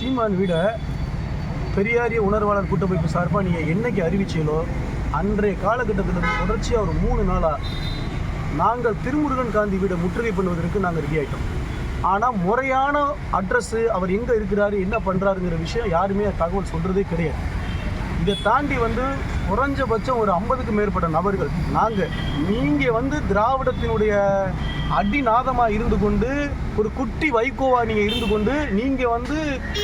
சீமான் விட பெரியாரிய உணர்வாளர் கூட்டமைப்பு சார்பாக நீங்கள் என்னைக்கு அறிவிச்சீங்களோ அன்றைய காலகட்டத்தில் தொடர்ச்சியாக ஒரு 3 நாளாக நாங்கள் திருமுருகன் காந்தி வீடை முற்றுகை பண்ணுவதற்கு நாங்கள் ரெடி ஆகிட்டோம். ஆனால் முறையான அட்ரஸ்ஸு, அவர் எங்கே இருக்கிறாரு, என்ன பண்ணுறாருங்கிற விஷயம் யாருமே தகவல் சொல்கிறதே கிடையாது. இதை தாண்டி குறைஞ்சபட்சம் ஒரு 50க்கும் மேற்பட்ட நபர்கள் நீங்கள் திராவிடத்தினுடைய அடிநாதமாக இருந்து கொண்டு ஒரு குட்டி வைகோவாக நீங்கள் இருந்து கொண்டு நீங்கள்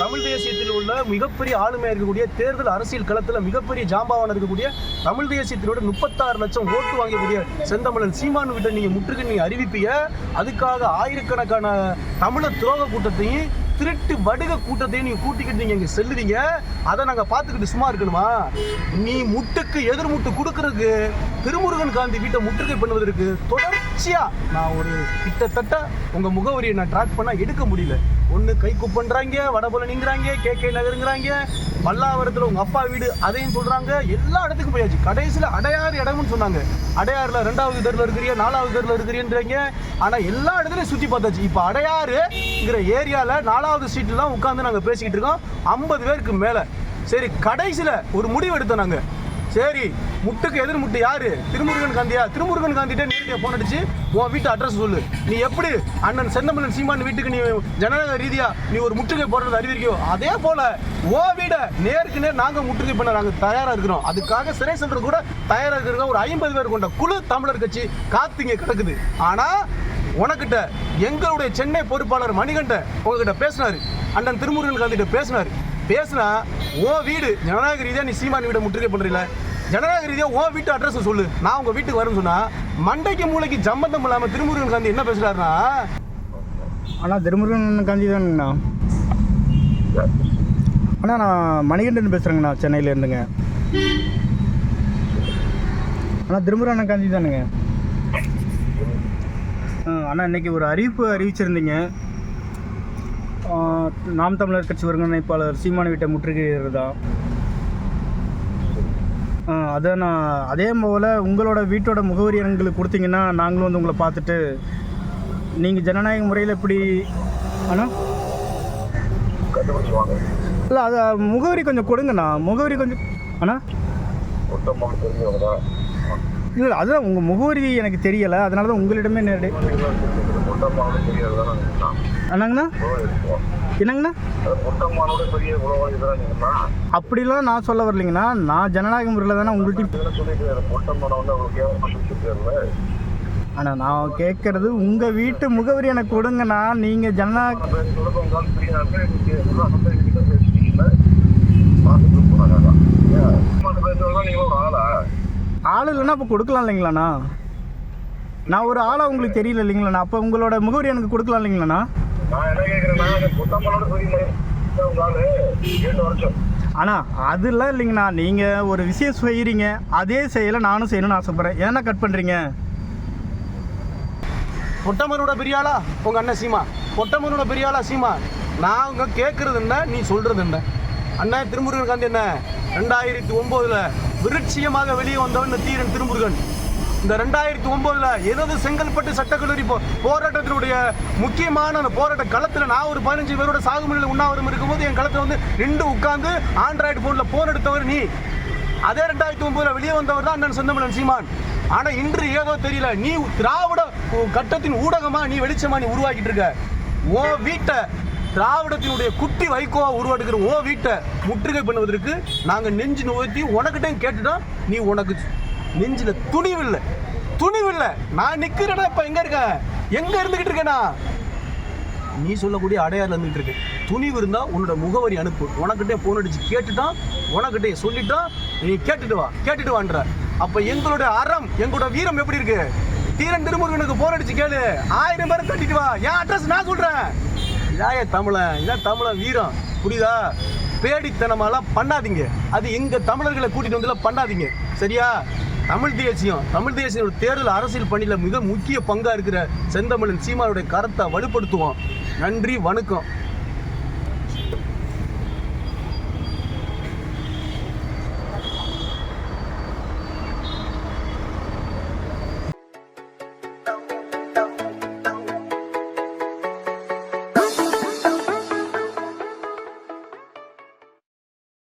தமிழ் தேசியத்தில் உள்ள மிகப்பெரிய ஆளுமையாக இருக்கக்கூடிய தேர்தல் அரசியல் களத்தில் மிகப்பெரிய ஜாம்பாவான இருக்கக்கூடிய தமிழ் தேசியத்தினோட 36 லட்சம் ஓட்டு வாங்கக்கூடிய செந்தமிழன் சீமான் விட்ட நீங்கள் முற்றுகை அறிவிப்பீங்க. அதுக்காக ஆயிரக்கணக்கான தமிழர் துரோக கூட்டத்தையும் திருட்டு வடுக கூட்டத்தையும் நீங்கள் கூட்டிக்கிட்டு நீங்கள் இங்கே செல்லுவீங்க. அதை நாங்கள் பார்த்துக்கிட்டு சும்மா இருக்கணுமா? நீ முட்டுக்கு எதிர்முட்டு கொடுக்கறதுக்கு திருமுருகன் காந்தி வீட்டை முற்றுகை பண்ணுவதற்கு தொடர்ச்சியாக நான் ஒரு கிட்டத்தட்ட உங்கள் முகவரியை நான் ட்ராக் பண்ணால் எடுக்க முடியல. ஒன்று கை குப்பன்றாங்க, வடபழனிங்கிறாங்க, KK நகருங்கிறாங்க, பல்லாவரத்தில் உங்கள் அப்பா வீடு அதையும் சொல்கிறாங்க. எல்லா இடத்துக்கும் போயாச்சு. கடைசியில் அடையாறு இடம்னு சொன்னாங்க. அடையாறில் 2வது தெருவில் இருக்கிறீங்க, 4வது தெருவில் இருக்கிறீன்றீங்க. ஆனால் எல்லா இடத்துலையும் சுற்றி பார்த்தாச்சு. இப்போ அடையாறுங்கிற ஏரியாவில் 4வது ஸ்ட்ரீட்டில் தான் உட்காந்து நாங்கள் பேசிக்கிட்டு இருக்கோம். 50 பேருக்கு மேலே. சரி, கடைசியில் ஒரு முடிவு எடுத்தோம் நாங்கள். சரி, முட்டுக்கு எதிர் முட்டு யாரு? திருமுருகன் காந்தியா? திருமுருகன் காந்திட்டே நேரடியாக ஃபோன் அடிச்சு உன் வீட்டு அட்ரஸ் சொல்லு. நீ எப்படி அண்ணன் செந்தமிழன் சீமான் வீட்டுக்கு நீ ஜனநாயக ரீதியாக நீ ஒரு முற்றுகை போடுறது அறிவிக்கியோ, அதே போல் ஓ வீடை நேருக்கு நேர் நாங்கள் முற்றுகை பண்ண நாங்கள் தயாராக இருக்கிறோம். அதுக்காக சிறை செல்றது கூட தயாராக இருக்கிற ஒரு 50 பேர் கொண்ட குழு தமிழர் கட்சி காத்துங்க கிடக்குது. ஆனால் உனக்கிட்ட எங்களுடைய சென்னை பொறுப்பாளர் மணிகண்டன் உங்ககிட்ட பேசினாரு, அண்ணன் திருமுருகன் காந்திகிட்ட பேசினா ஓ வீடு ஜனநாயக ரீதியாக நீ சீமான் வீடை முற்றுகை பண்ணுறீல, ஜனநாயக ரீதியாக ஓ வீட்டு அட்ரஸ் சொல்லு, நான் உங்கள் வீட்டுக்கு வரேன்னு சொன்னால் மண்டைக்கு மூளைக்கு சம்பந்தம் இல்லாமல் திருமுருகன் காந்தி என்ன பேசுகிறாருன்னா, ஆனால் திருமுருகன் காந்தி தானுங்கண்ணா. அண்ணா நான் மணிகண்டன் பேசுகிறேங்கண்ணா, சென்னையில் இருந்துங்க. அண்ணா திருமுருகன் காந்தி தானுங்க. அண்ணா இன்றைக்கி ஒரு அறிவிச்சிருந்தீங்க. நாம் தமிழர் கட்சி ஒருங்கிணைப்பாளர் சீமான் வீட்டை முற்றுகையிடுறதா. அதை நான் அதே போல் உங்களோட வீட்டோட முகவரி எங்களுக்கு கொடுத்தீங்கன்னா நாங்களும் உங்களை பார்த்துட்டு நீங்கள் ஜனநாயக முறையில் எப்படி ஆனால் இல்லை அது முகவரி கொஞ்சம் கொடுங்கண்ணா. முகவரி கொஞ்சம் அண்ணா இல்லை, அதுதான் உங்கள் முகவரி எனக்கு தெரியலை, அதனால தான் உங்களிடமே நேரடி. என்னங்கண்ணா என்னங்கண்ணா அப்படிலாம் நான் சொல்ல வரலைங்கண்ணா. நான் ஜனநாயக முறையில் தானே உங்கள்கிட்ட. ஆனால் நான் கேட்குறது உங்கள் வீட்டு முகவரி எனக்கு கொடுங்கண்ணா. நீங்கள் ஜனநாயக ஆள் இல்லைன்னா அப்போ கொடுக்கலாம் இல்லைங்களாண்ணா? நான் ஒரு ஆளாக உங்களுக்கு தெரியல இல்லைங்களாண்ணா? அப்போ உங்களோட முகவரி எனக்கு கொடுக்கலாம் இல்லைங்களாண்ணா? ஆனால் அதெல்லாம் இல்லைங்கண்ணா. நீங்கள் ஒரு விஷயம் செய்கிறீங்க, அதே செயலை நானும் செய்யணும்னு ஆசைப்பட்றேன். ஏன்னா கட் பண்ணுறீங்க? பொட்டமனோட பெரியாளா உங்கள் அண்ணன் சீமா? பொட்டமனோட பெரியாளா சீமா? நான் அவங்க கேட்குறது என்ன, நீ சொல்கிறது என்ன? அண்ணன் திருமுருகன் காந்தி என்ன 2009 விருட்சியமாக வெளியே வந்தவன் தீரன் திருமுருகன். இந்த 2009 எனது செங்கல்பட்டு சட்டக்கல்லூரி போராட்டத்தினுடைய முக்கியமான அந்த போராட்ட களத்தில் நான் ஒரு 15 பேரோட சாகுமணியில் உண்ணாவிரதம் இருக்கும்போது என் களத்தில் நின்று உட்கார்ந்து ஆண்ட்ராய்டு ஃபோனில் ஃபோன் எடுத்தவர் நீ. அதே 2009 வெளியே வந்தவர் தான் அண்ணன் செந்தமிழன் சீமான். ஆனால் இன்று ஏதோ தெரியல, நீ திராவிட கட்டத்தின் ஊடகமாக நீ வெளிச்சமாக நீ உருவாக்கிட்டு இருக்க. ஓ வீட்டை திராவிடத்தினுடைய குட்டி வைகோவா உருவாக்குற ஓ வீட்டை முற்றுகை பண்ணுவதற்கு நாங்கள் நெஞ்சு நோக்கி உனக்கிட்டையும் கேட்டுட்டோம். நீ உனக்கு நெஞ்சில் துணிவில்லை. நான் நிற்கிறேன்னா இப்போ எங்கே இருந்துக்கிட்டு இருக்கேனா? நீ சொல்லக்கூடிய அடையாளம் இருந்துகிட்டு இருக்கு. துணிவு இருந்தால் உன்னோட முகவரி அனுப்பு. உனக்கிட்டே ஃபோன் அடிச்சு கேட்டுட்டான், உனக்கிட்டே சொல்லிட்டான், நீ கேட்டுட்டு வான்ற. அப்போ எங்களுடைய அறம், எங்களோட வீரம் எப்படி இருக்கு? தீரன் திருமுருகனுக்கு ஃபோன் அடிச்சு கேளு, 1000 பேரை தட்டிட்டு வா. என் அட்ரஸ் நான் சொல்கிறேன். இதான் தமிழன் வீரம், புரியுதா? பேடித்தனமாலாம் பண்ணாதீங்க. அது எங்கள் தமிழர்களை கூட்டிகிட்டு வந்து பண்ணாதீங்க, சரியா? தமிழ் தேசியம் தேர்தல் அரசியல் பணியில் மிக முக்கிய பங்காக இருக்கிற செந்தமிழன் சீமானுடைய கருத்தை வலுப்படுத்துவோம். நன்றி, வணக்கம்.